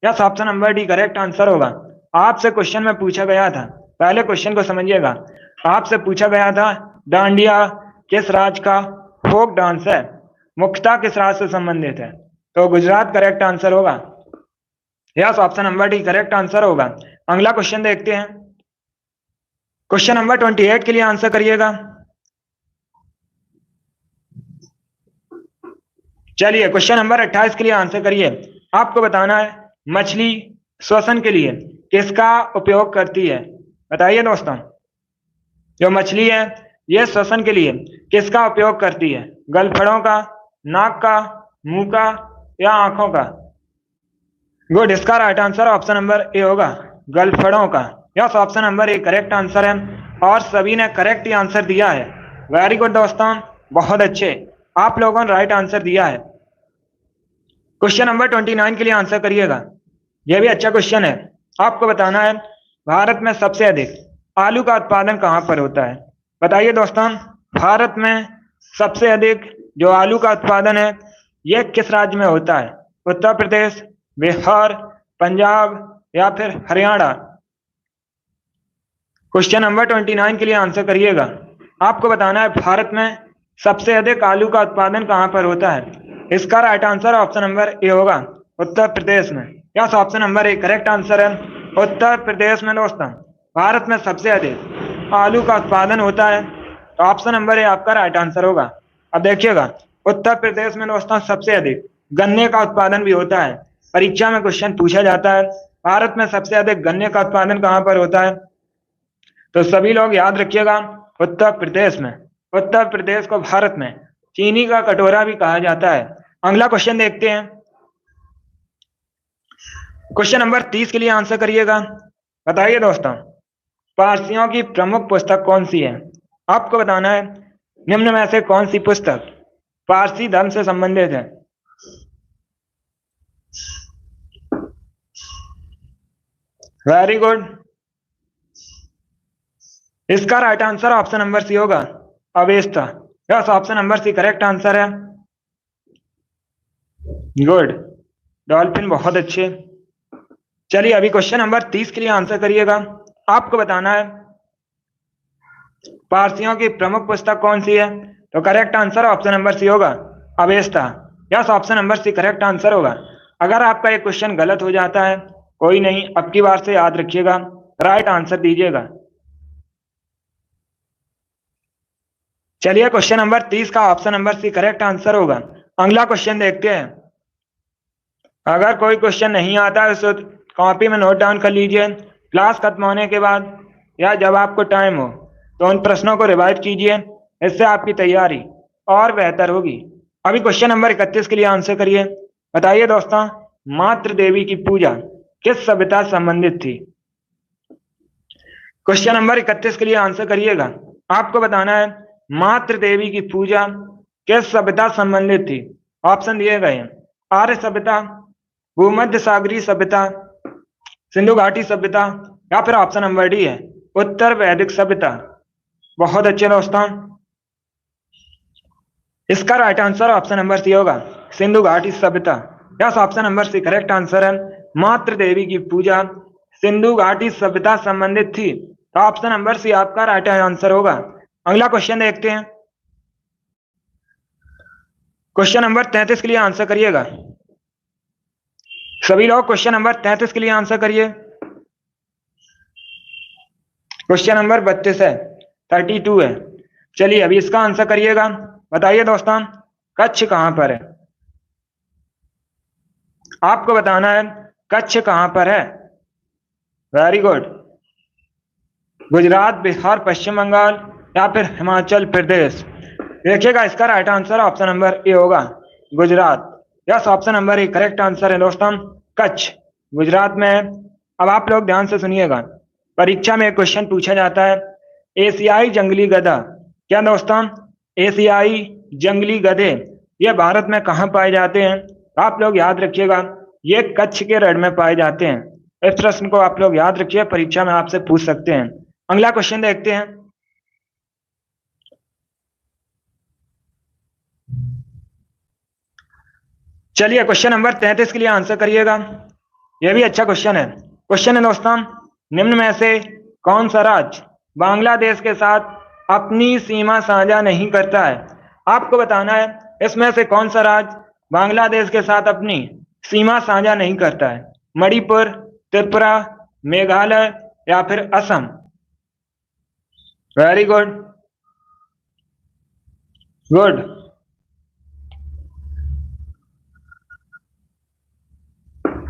Yes, option number D correct answer होगा। आपसे क्वेश्चन में पूछा गया था, पहले क्वेश्चन को समझिएगा। आपसे पूछा गया था डांडिया किस राज्य का फोक डांस है, मुख्यतः किस राज्य से संबंधित है, तो गुजरात करेक्ट आंसर होगा। Yes, option number D correct answer होगा। अगला क्वेश्चन देखते हैं। क्वेश्चन नंबर 28 के लिए आंसर करिएगा। चलिए क्वेश्चन नंबर 28 के लिए आंसर करिए। आपको बताना है मछली श्वसन के लिए किसका उपयोग करती है? बताइए दोस्तों, जो मछली है ये श्वसन के लिए किसका उपयोग करती है? गलफड़ों का, नाक का, मुंह का या आंखों का? गुड, इसका right answer option number A होगा, गलफड़ों का। Yes, option number A correct answer है और सभी ने करेक्ट आंसर दिया है। वेरी गुड दोस्तों, बहुत अच्छे, आप लोगों ने राइट आंसर दिया है। क्वेश्चन नंबर 29 के लिए आंसर करिएगा। यह भी अच्छा क्वेश्चन है। आपको बताना है भारत में सबसे अधिक आलू का उत्पादन कहां पर होता है? बताइए दोस्तों, भारत में सबसे अधिक जो आलू का उत्पादन है यह किस राज्य में होता है? उत्तर प्रदेश, बिहार, पंजाब या फिर हरियाणा? क्वेश्चन नंबर 29 के लिए आंसर करिएगा। आपको बताना है भारत में सबसे अधिक आलू का उत्पादन कहां पर होता है? इसका right answer option number A होगा, उत्तर प्रदेश में। Yes, option number A correct answer है, उत्तर प्रदेश में। दोस्तों, भारत में सबसे अधिक आलू का उत्पादन होता है, तो ऑप्शन नंबर ए आपका राइट आंसर होगा। अब देखिएगा, उत्तर प्रदेश में दोस्तों सबसे अधिक गन्ने का उत्पादन भी होता है। परीक्षा में क्वेश्चन पूछा जाता है भारत में सबसे अधिक गन्ने का उत्पादन कहां पर होता है, तो सभी लोग याद रखिएगा उत्तर प्रदेश में। उत्तर प्रदेश को भारत में चीनी का कटोरा भी कहा जाता है। अगला क्वेश्चन देखते हैं। क्वेश्चन नंबर 30 के लिए आंसर करिएगा। बताइए दोस्तों, पारसियों की प्रमुख पुस्तक कौन सी है? आपको बताना है निम्न में से कौन सी पुस्तक पारसी धर्म से संबंधित है? Very good. इसका right answer option number C होगा, Avesta. Yes, option number C correct answer है। गुड, डॉल्फिन बहुत अच्छे। चलिए अभी क्वेश्चन नंबर 30 के लिए आंसर करिएगा। आपको बताना है पारसियों की प्रमुख पुस्तक कौन सी है, तो correct answer option number C होगा, Avesta. Yes, option number C correct answer होगा। अगर आपका एक क्वेश्चन गलत हो जाता है कोई नहीं, अब की बार से याद रखिएगा, राइट आंसर दीजिएगा। चलिए क्वेश्चन नंबर 30 का option number C correct answer होगा। अगला क्वेश्चन देखते हैं। अगर कोई क्वेश्चन नहीं आता है तो कॉपी में नोट डाउन कर लीजिए। क्लास खत्म होने के बाद या जब आपको टाइम हो तो उन प्रश्नों को रिवाइज कीजिए, इससे आपकी तैयारी और बेहतर होगी। अभी क्वेश्चन नंबर 31 के लिए आंसर करिए। बताइए दोस्तों, मातृ देवी की पूजा किस सभ्यता से संबंधित थी? क्वेश्चन नंबर 31 के लिए आंसर करिएगा। आपको बताना है मातृ देवी की पूजा किस सभ्यता संबंधित थी? ऑप्शन दिए गए हैं, आर्य सभ्यता, भूमध्य सागरीय सभ्यता, सिंधु घाटी सभ्यता या फिर ऑप्शन नंबर डी है, उत्तर वैदिक सभ्यता। बहुत अच्छे दोस्तों, इसका right answer option number C होगा, सिंधु घाटी सभ्यता। Yes, option number C correct answer है। मातृ देवी की पूजा सिंधु घाटी सभ्यता संबंधित थी, तो ऑप्शन नंबर सी आपका राइट आंसर होगा। अगला क्वेश्चन देखते हैं। क्वेश्चन नंबर 33 के लिए आंसर करिएगा। सभी लोग क्वेश्चन नंबर 33 के लिए आंसर करिए। क्वेश्चन नंबर 32 है, 32 है। चलिए अभी इसका आंसर करिएगा। बताइए दोस्तों, कच्छ कहां पर है? आपको बताना है कच्छ कहां पर है। Very good. गुजरात, बिहार, पश्चिम बंगाल या फिर हिमाचल प्रदेश? देखिएगा, इसका right answer option number A होगा, Gujarat. Yes, option number A correct answer है दोस्तों, कच्छ गुजरात में है। अब आप लोग ध्यान से सुनिएगा, परीक्षा में एक क्वेश्चन पूछा जाता है, एशियाई जंगली गधा। क्या दोस्तों, एशियाई जंगली गधे ये भारत में कहां पाए जाते हैं? आप लोग याद रखिएगा, ये कच्छ के रण में पाए जाते हैं। इस प्रश्न को आप लोग याद रखिए, परीक्षा में आपसे पूछ सकते हैं। अगला क्वेश्चन देखते हैं। चलिए क्वेश्चन नंबर 33 के लिए आंसर करिएगा। यह भी अच्छा क्वेश्चन है। क्वेश्चन है दोस्तों, निम्न में से कौन सा राज्य बांग्लादेश के साथ अपनी सीमा साझा नहीं करता है? आपको बताना है इसमें से कौन सा राज्य बांग्लादेश के साथ अपनी सीमा साझा नहीं करता है। मणिपुर, त्रिपुरा, मेघालय या फिर असम? Very good, good.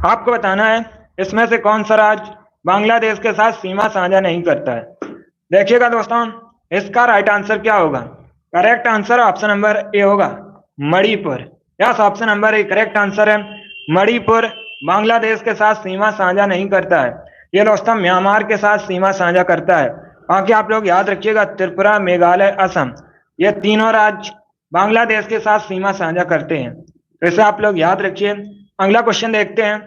आपको बताना है इसमें से कौन सा राज्य बांग्लादेश के साथ सीमा साझा नहीं करता है। देखिएगा दोस्तों, इसका राइट आंसर क्या होगा? Correct answer option number A होगा, Manipur. Yes, option number A correct answer है, मणिपुर बांग्लादेश के साथ सीमा साझा नहीं करता है। ये दोस्तों म्यांमार के साथ सीमा साझा करता है। बाकी आप लोग याद रखिएगा, त्रिपुरा, मेघालय, असम ये तीनों राज्य बांग्लादेश के साथ सीमा साझा करते हैं, तो इसे आप लोग याद रखिए। अगला क्वेश्चन देखते हैं।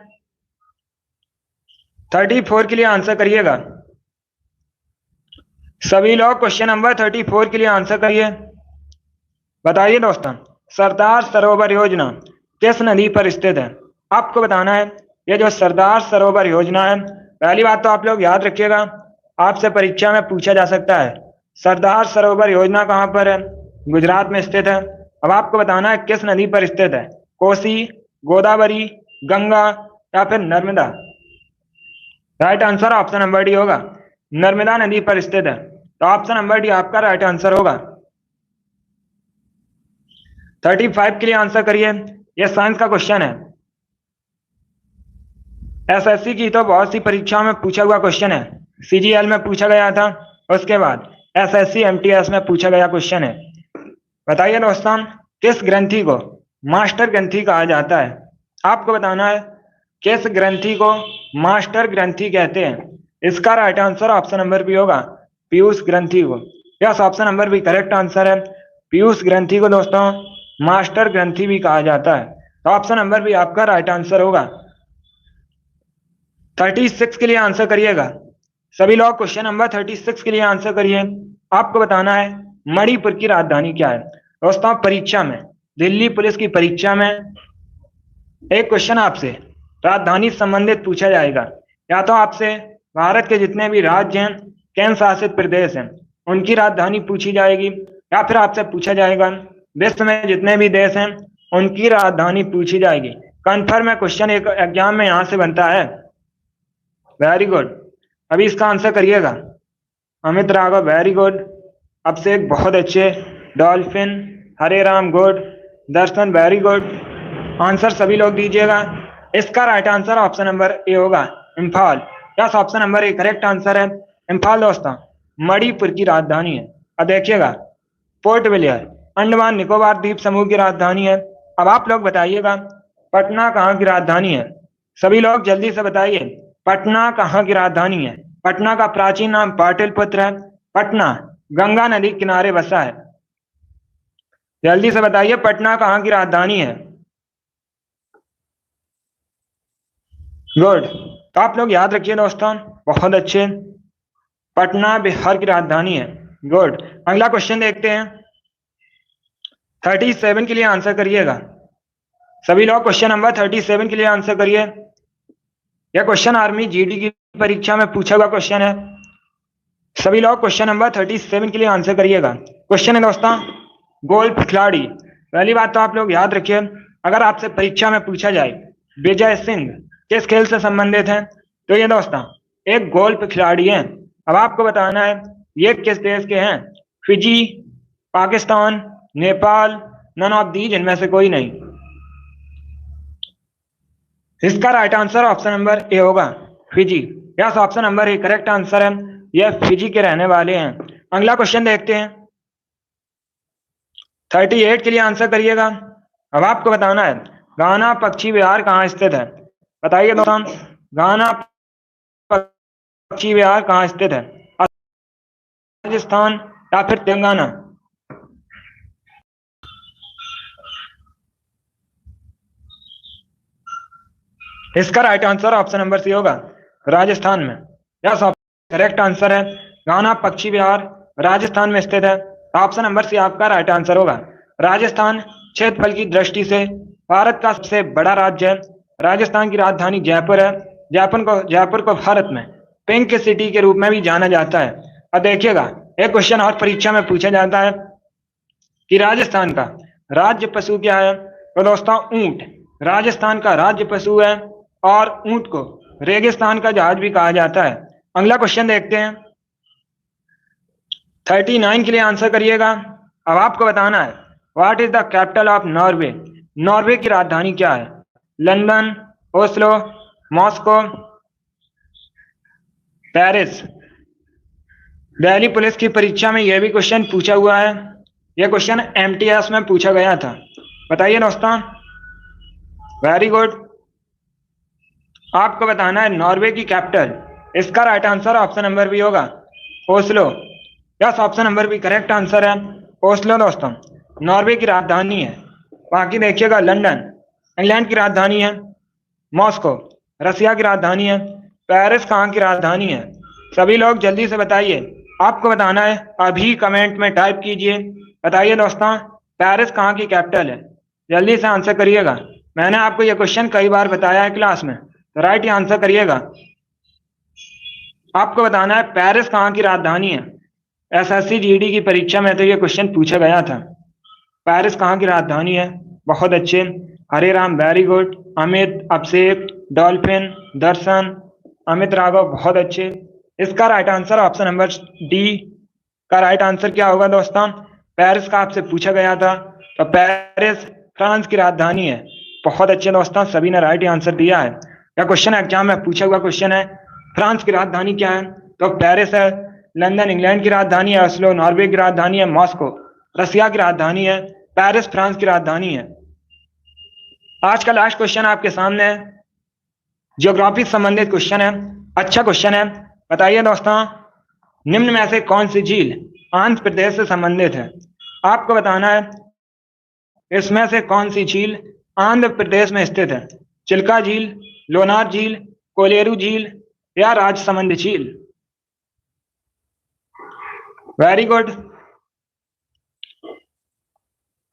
34 के लिए आंसर करिएगा। सभी लोग क्वेश्चन नंबर 34 के लिए आंसर करिए। बताइए दोस्तों, सरदार सरोवर योजना किस नदी पर स्थित है? आपको बताना है ये जो सरदार सरोवर योजना है, पहली बात तो आप लोग याद रखिएगा, आपसे परीक्षा में पूछा जा सकता है सरदार सरोवर योजना कहाँ पर है? गुजरात में स्थित है। अब आपको बताना है किस नदी पर स्थित है? कोसी, गोदावरी, गंगा या फिर Narmada? Right answer option number D होगा, नर्मदा नदी पर स्थित है। तो ऑप्शन नंबर डी आपका राइट आंसर होगा। 35 के लिए आंसर करिए, यह साइंस का क्वेश्चन है। एसएससी की तो बहुत सी परीक्षाओं में पूछा हुआ क्वेश्चन है, सीजीएल में पूछा गया था, उसके बाद एसएससी एमटीएस में पूछा गया क्वेश्चन है। बताइए दोस्तों, किस ग्रंथि को मास्टर ग्रंथि कहा जाता है? आपको बताना है किस ग्रंथि को मास्टर ग्रंथि कहते हैं। इसका right answer option number B होगा, पीयूष ग्रंथि को। Yes, option number B correct answer है। पीयूष ग्रंथि को दोस्तों मास्टर ग्रंथि भी कहा जाता है। तो ऑप्शन नंबर बी आपका राइट आंसर होगा। 36 के लिए आंसर करिएगा सभी लोग, क्वेश्चन नंबर 36 के लिए आंसर करिए। आपको बताना है मणिपुर की राजधानी क्या है? दोस्तों परीक्षा में, दिल्ली पुलिस की परीक्षा में एक क्वेश्चन आपसे राजधानी संबंधित पूछा जाएगा। या तो आपसे भारत के जितने भी राज्य हैं, केंद्र शासित प्रदेश हैं, उनकी राजधानी पूछी जाएगी, या फिर आपसे पूछा जाएगा विश्व में जितने भी देश हैं उनकी राजधानी पूछी जाएगी। कन्फर्म है क्वेश्चन एक एग्जाम में यहां से बनता है। वेरी गुड, अभी इसका आंसर करिएगा। अमित राघव वेरी गुड, अब से एक बहुत अच्छे। Dolphin, Hare Ram good, Darshan very good, answer सभी लोग दीजिएगा। इसका right answer option number A होगा, Imphal. Yes, option number A correct answer है, इम्फाल दोस्तों मणिपुर की राजधानी है। अब देखिएगा पोर्ट ब्लेयर अंडमान निकोबार द्वीप समूह की राजधानी है। अब आप लोग बताइएगा पटना कहाँ की राजधानी है? सभी लोग जल्दी से बताइए पटना कहाँ की राजधानी है? पटना का प्राचीन नाम पाटलिपुत्र है। पटना गंगा नदी किनारे बसा है। जल्दी से बताइए पटना कहाँ की राजधानी है? गुड, तो आप लोग याद रखिए दोस्तों, बहुत अच्छे। पटना बिहार की राजधानी है। गुड, अगला क्वेश्चन देखते हैं। 37 के लिए आंसर करिएगा सभी लोग, क्वेश्चन नंबर 37 के लिए आंसर करिए। यह क्वेश्चन आर्मी जीडी की परीक्षा में पूछा हुआ क्वेश्चन है। सभी लोग क्वेश्चन नंबर 37 के लिए आंसर करिएगा। क्वेश्चन है दोस्तों गोल्फ खिलाड़ी। पहली बात तो आप लोग याद रखिए, अगर आपसे परीक्षा में पूछा जाए विजय सिंह किस खेल से संबंधित हैं, तो ये दोस्तों एक गोल्फ खिलाड़ी हैं। अब आपको बताना है ये किस देश के हैं? Fiji, Pakistan, Nepal, none of these, इनमें से कोई नहीं। इसका right answer option number A होगा, Fiji. Yes, option number A correct answer है, यह फिजी के रहने वाले हैं। अगला क्वेश्चन देखते हैं। 38 के लिए आंसर करिएगा। अब आपको बताना है गाना पक्षी विहार कहाँ स्थित है? बताइए दोस्तों, गाना पक्षी विहार कहाँ स्थित है? राजस्थान या फिर तेलंगाना? इसका right answer option number C होगा, राजस्थान में। यस, करेक्ट आंसर है, गाना पक्षी विहार राजस्थान में स्थित है। ऑप्शन नंबर सी आपका राइट आंसर होगा। राजस्थान क्षेत्रफल की दृष्टि से भारत का सबसे बड़ा राज्य है। राजस्थान की राजधानी जयपुर है। जयपुर को भारत में पिंक सिटी के रूप में भी जाना जाता है। अब देखिएगा एक क्वेश्चन और परीक्षा में पूछा जाता है कि राजस्थान का राज्य पशु क्या है? तो दोस्तों ऊंट राजस्थान का राज्य पशु है, और ऊंट को रेगिस्तान का जहाज भी कहा जाता है। अगला क्वेश्चन देखते हैं। 39 के लिए आंसर करिएगा। अब आपको बताना है what is the capital of Norway? Norway की राजधानी क्या है? London, Oslo, Moscow, Paris? Delhi police की परीक्षा में यह भी क्वेश्चन पूछा हुआ है। यह क्वेश्चन एमटीएस में पूछा गया था। बताइए दोस्तों। वेरी गुड, आपको बताना है नॉर्वे की कैपिटल। इसका right answer option number B होगा, Oslo. Yes, option number B correct answer है, ओस्लो दोस्तों नॉर्वे की राजधानी है। बाकी देखिएगा लंदन इंग्लैंड की राजधानी है, मॉस्को रसिया की राजधानी है, पेरिस कहाँ की राजधानी है? सभी लोग जल्दी से बताइए, आपको बताना है, अभी कमेंट में टाइप कीजिए। बताइए दोस्तों पेरिस कहाँ की कैपिटल है? जल्दी से आंसर करिएगा। मैंने आपको ये क्वेश्चन कई बार बताया है क्लास में, तो राइट आंसर करिएगा। आपको बताना है पेरिस कहाँ की राजधानी है। एसएससी जीडी की परीक्षा में तो ये क्वेश्चन पूछा गया था। पेरिस कहाँ की राजधानी है? बहुत अच्छे, हरे राम, वेरी गुड। अमित, अभिषेक, डॉल्फिन, दर्शन, अमित राघव, बहुत अच्छे। इसका right answer option number D का राइट आंसर क्या होगा दोस्तों? पेरिस का आपसे पूछा गया था, तो पेरिस फ्रांस की राजधानी है। बहुत अच्छे दोस्तों, सभी ने राइट आंसर दिया है। यह क्वेश्चन एग्जाम में पूछा हुआ क्वेश्चन है। फ्रांस की राजधानी क्या है? तो पेरिस है। लंदन इंग्लैंड की राजधानी है। ऑस्लो नॉर्वे की राजधानी है। मॉस्को रसिया की राजधानी है। पेरिस फ्रांस की राजधानी है। आज का लास्ट क्वेश्चन आपके सामने है, ज्योग्राफी संबंधित क्वेश्चन है। अच्छा क्वेश्चन है। बताइए दोस्तों, निम्न में से कौन सी झील आंध्र प्रदेश से संबंधित है? आपको बताना है इसमें से कौन सी झील आंध्र प्रदेश में स्थित है। चिल्का झील, लोनार झील, कोलेरू झील या राजसमंद झील? Very good,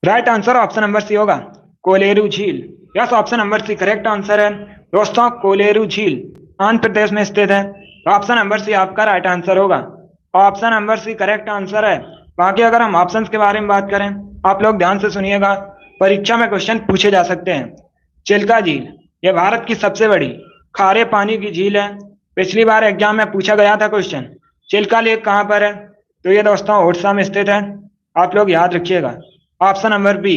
right answer option number C होगा, कोलेरू झील। Yes, option number C correct answer है दोस्तों। कोलेरू झील आंध्र प्रदेश में स्थित है, तो ऑप्शन नंबर सी आपका राइट आंसर होगा। Option number C correct answer है। बाकी अगर हम ऑप्शंस के बारे में बात करें, आप लोग ध्यान से सुनिएगा, परीक्षा में क्वेश्चन पूछे जा सकते हैं। चिल्का झील यह भारत की सबसे बड़ी खारे पानी की झील है। पिछली बार एग्जाम में पूछा गया था क्वेश्चन, चिल्का लेक कहाँ पर है? तो ये दोस्तों ओडिशा में स्थित है, आप लोग याद रखिएगा। Option number B,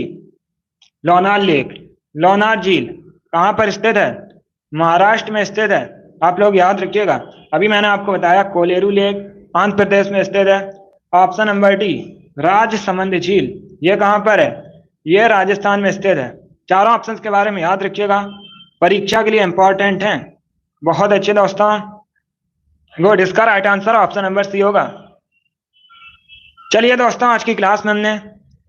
Lonar lake, Lonar झील कहाँ पर स्थित है? महाराष्ट्र में स्थित है, आप लोग याद रखिएगा। अभी मैंने आपको बताया कोलेरू लेक आंध्र प्रदेश में स्थित है। ऑप्शन नंबर डी, राजसमंद झील, ये कहाँ पर है? ये राजस्थान में स्थित है। चारों ऑप्शंस के बारे में याद रखिएगा, परीक्षा के लिए इंपॉर्टेंट हैं। बहुत अच्छे दोस्तों, गुड। इसका right answer option number C होगा। चलिए दोस्तों, आज की क्लास में हमने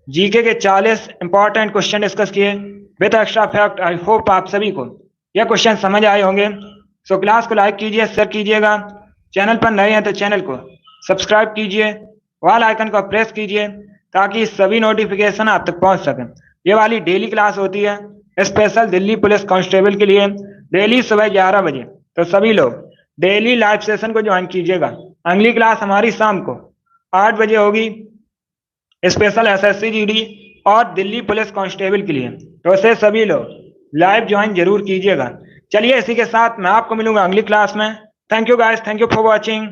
जीके के 40 इंपॉर्टेंट क्वेश्चन डिस्कस किए with extra fact. I hope आप सभी को यह क्वेश्चन समझ आए होंगे। सो क्लास को लाइक कीजिए, शेयर कीजिएगा। चैनल पर नए हैं तो चैनल को सब्सक्राइब कीजिए, ऑल आइकन को प्रेस कीजिए ताकि सभी नोटिफिकेशन आप तक पहुंच सकें। ये वाली डेली क्लास होती है स्पेशल दिल्ली पुलिस कांस्टेबल के लिए, डेली सुबह 11 बजे। तो सभी लोग डेली लाइव सेशन को ज्वाइन कीजिएगा। अगली क्लास हमारी शाम को 8 बजे होगी, स्पेशल एसएससी जीडी और दिल्ली पुलिस कांस्टेबल के लिए। तो ऐसे सभी लोग लाइव ज्वाइन जरूर कीजिएगा। चलिए, इसी के साथ मैं आपको मिलूंगा अगली क्लास में। Thank you guys, thank you for watching.